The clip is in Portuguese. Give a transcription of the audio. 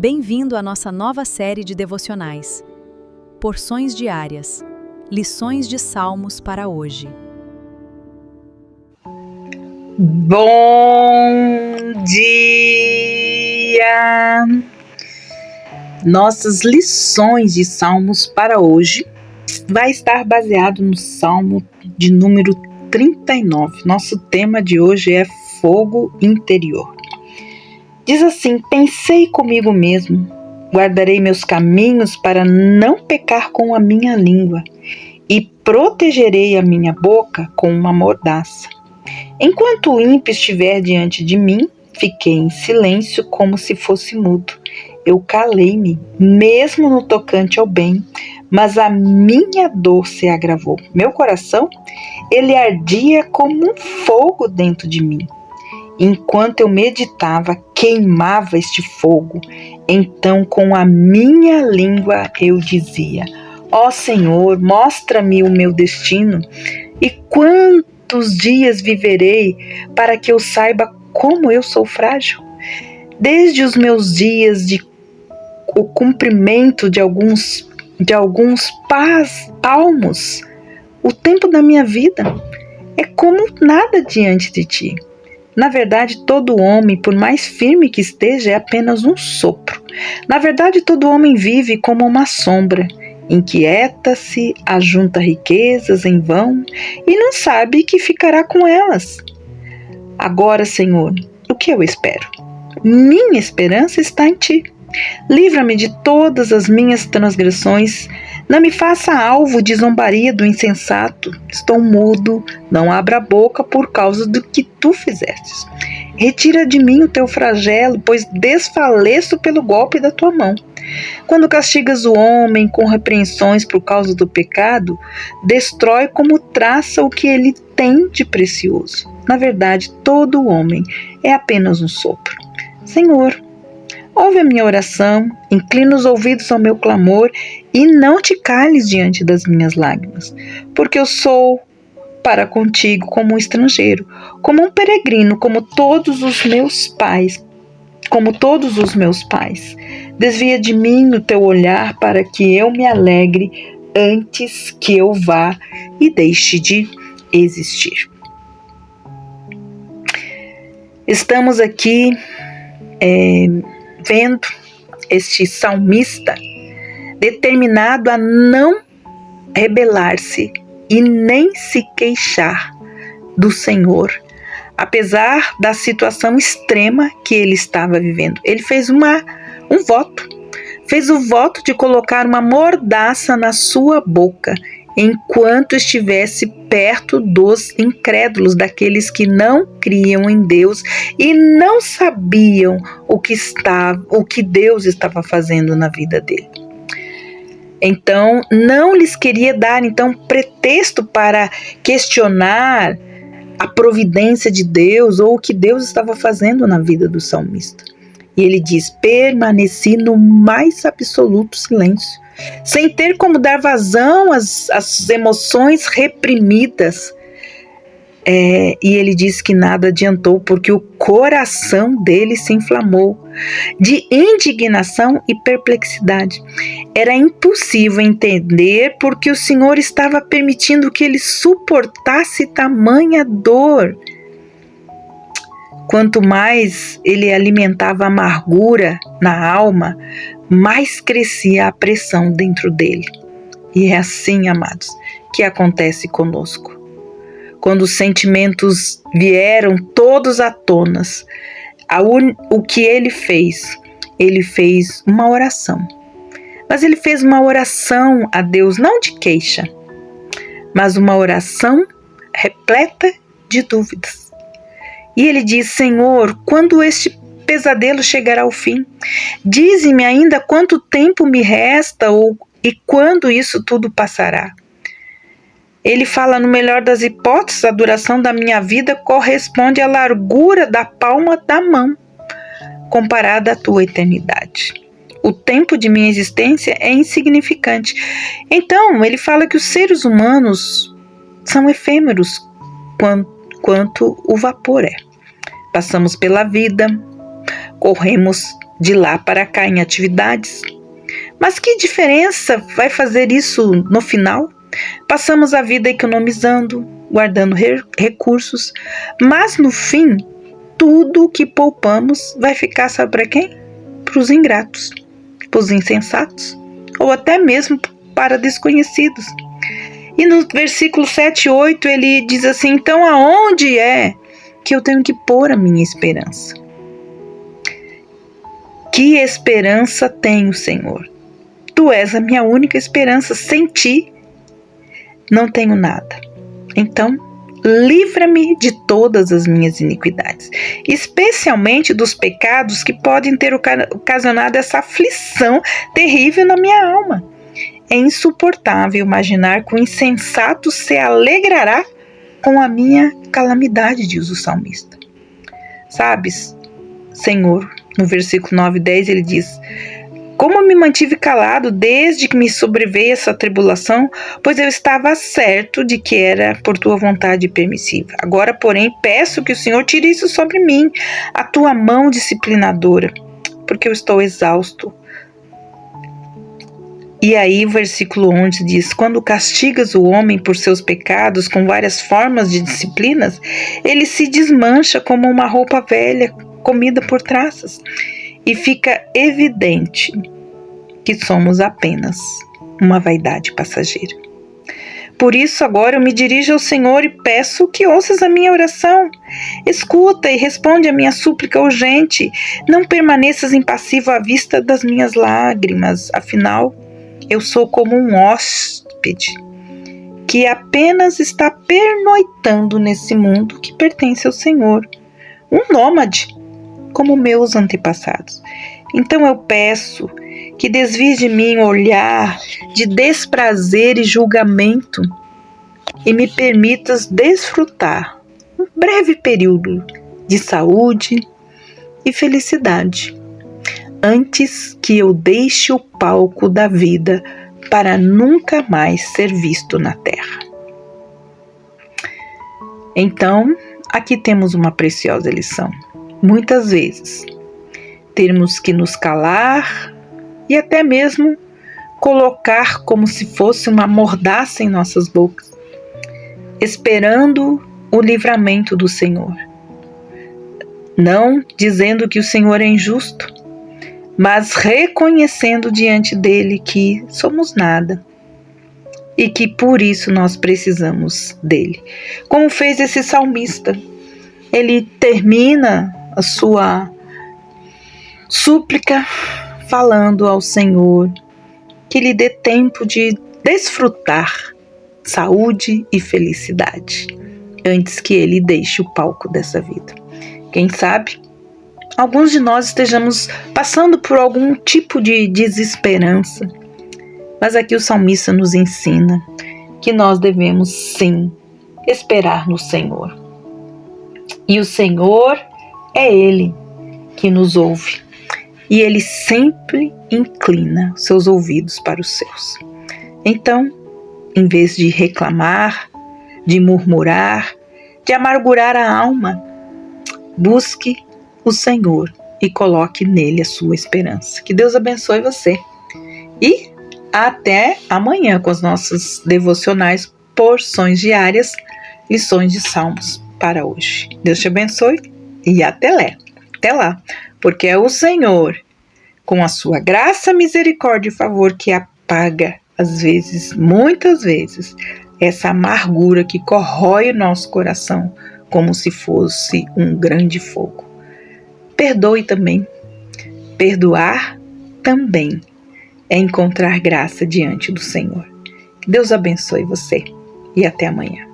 Bem-vindo à nossa nova série de devocionais. Porções diárias. Lições de Salmos para hoje. Bom dia! Nossas lições de Salmos para hoje vai estar baseado no Salmo de número 39. Nosso tema de hoje é fogo interior. Diz assim: pensei comigo mesmo, guardarei meus caminhos para não pecar com a minha língua e protegerei a minha boca com uma mordaça. Enquanto o ímpio estiver diante de mim, fiquei em silêncio como se fosse mudo. Eu calei-me, mesmo no tocante ao bem, mas a minha dor se agravou. Meu coração, ele ardia como um fogo dentro de mim. Enquanto eu meditava, queimava este fogo. Então, com a minha língua, eu dizia: ó Senhor, mostra-me o meu destino e quantos dias viverei para que eu saiba como eu sou frágil. Desde os meus dias o cumprimento de alguns palmos, o tempo da minha vida é como nada diante de ti. Na verdade, todo homem, por mais firme que esteja, é apenas um sopro. Na verdade, todo homem vive como uma sombra. Inquieta-se, ajunta riquezas em vão e não sabe que ficará com elas. Agora, Senhor, o que eu espero? Minha esperança está em ti. Livra-me de todas as minhas transgressões. Não me faça alvo de zombaria do insensato. Estou mudo, não abra a boca por causa do que tu fizestes. Retira de mim o teu flagelo, pois desfaleço pelo golpe da tua mão. Quando castigas o homem com repreensões por causa do pecado, destrói como traça o que ele tem de precioso. Na verdade, todo homem é apenas um sopro. Senhor, ouve a minha oração, inclina os ouvidos ao meu clamor e não te cales diante das minhas lágrimas, porque eu sou para contigo como um estrangeiro, como um peregrino, como todos os meus pais. Desvia de mim o teu olhar para que eu me alegre antes que eu vá e deixe de existir. Estamos aqui vendo este salmista determinado a não rebelar-se e nem se queixar do Senhor, apesar da situação extrema que ele estava vivendo. Ele fez um voto, fez o voto de colocar uma mordaça na sua boca enquanto estivesse perto dos incrédulos, daqueles que não criam em Deus e não sabiam o que Deus estava fazendo na vida dele. Então, não lhes queria dar pretexto para questionar a providência de Deus ou o que Deus estava fazendo na vida do salmista. E ele diz: permaneci no mais absoluto silêncio, sem ter como dar vazão às emoções reprimidas. E ele diz que nada adiantou, porque o coração dele se inflamou de indignação e perplexidade. Era impossível entender porque o Senhor estava permitindo que ele suportasse tamanha dor. Quanto mais ele alimentava amargura na alma, mais crescia a pressão dentro dele. E é assim, amados, que acontece conosco. Quando os sentimentos vieram todos à tona, o que ele fez? Ele fez uma oração. Mas ele fez uma oração a Deus, não de queixa, mas uma oração repleta de dúvidas. E ele diz: Senhor, quando este pesadelo chegará ao fim? Dize-me ainda quanto tempo me resta e quando isso tudo passará? Ele fala: no melhor das hipóteses, a duração da minha vida corresponde à largura da palma da mão, comparada à tua eternidade. O tempo de minha existência é insignificante. Então, ele fala que os seres humanos são efêmeros quanto o vapor é. Passamos pela vida, corremos de lá para cá em atividades. Mas que diferença vai fazer isso no final? Passamos a vida economizando, guardando recursos, mas no fim, tudo o que poupamos vai ficar, sabe para quem? Para os ingratos, para os insensatos, ou até mesmo para desconhecidos. E no versículo 7 e 8 ele diz assim: então aonde é que eu tenho que pôr a minha esperança? Que esperança tenho, Senhor? Tu és a minha única esperança. Sem ti não tenho nada. Então, livra-me de todas as minhas iniquidades, especialmente dos pecados que podem ter ocasionado essa aflição terrível na minha alma. É insuportável imaginar que o insensato se alegrará com a minha calamidade, diz o salmista. Sabes, Senhor, no versículo 9 e 10 ele diz: como me mantive calado desde que me sobreveio essa tribulação, pois eu estava certo de que era por tua vontade permissiva. Agora, porém, peço que o Senhor tire isso sobre mim, a tua mão disciplinadora, porque eu estou exausto. E aí o versículo 11 diz: quando castigas o homem por seus pecados com várias formas de disciplinas, ele se desmancha como uma roupa velha comida por traças, e fica evidente que somos apenas uma vaidade passageira. Por isso agora eu me dirijo ao Senhor e peço que ouças a minha oração. Escuta e responde a minha súplica urgente. Não permaneças impassivo à vista das minhas lágrimas. Afinal, eu sou como um hóspede que apenas está pernoitando nesse mundo que pertence ao Senhor. Um nômade, como meus antepassados. Então eu peço que desvie de mim o olhar de desprazer e julgamento e me permitas desfrutar um breve período de saúde e felicidade, antes que eu deixe o palco da vida para nunca mais ser visto na terra. Então, aqui temos uma preciosa lição. Muitas vezes, termos que nos calar e até mesmo colocar como se fosse uma mordaça em nossas bocas, esperando o livramento do Senhor. Não dizendo que o Senhor é injusto, mas reconhecendo diante dele que somos nada e que por isso nós precisamos dele. Como fez esse salmista, ele termina a sua súplica falando ao Senhor que lhe dê tempo de desfrutar saúde e felicidade antes que ele deixe o palco dessa vida. Quem sabe alguns de nós estejamos passando por algum tipo de desesperança, mas aqui o salmista nos ensina que nós devemos sim esperar no Senhor. E o Senhor é Ele que nos ouve. E Ele sempre inclina seus ouvidos para os seus. Então, em vez de reclamar, de murmurar, de amargurar a alma, busque o Senhor e coloque nele a sua esperança. Que Deus abençoe você. E até amanhã com as nossas devocionais porções diárias, lições de Salmos para hoje. Deus te abençoe e até lá, porque é o Senhor, com a sua graça, misericórdia e favor, que apaga, às vezes, muitas vezes, essa amargura que corrói o nosso coração como se fosse um grande fogo. Perdoe também. Perdoar também é encontrar graça diante do Senhor. Que Deus abençoe você e até amanhã.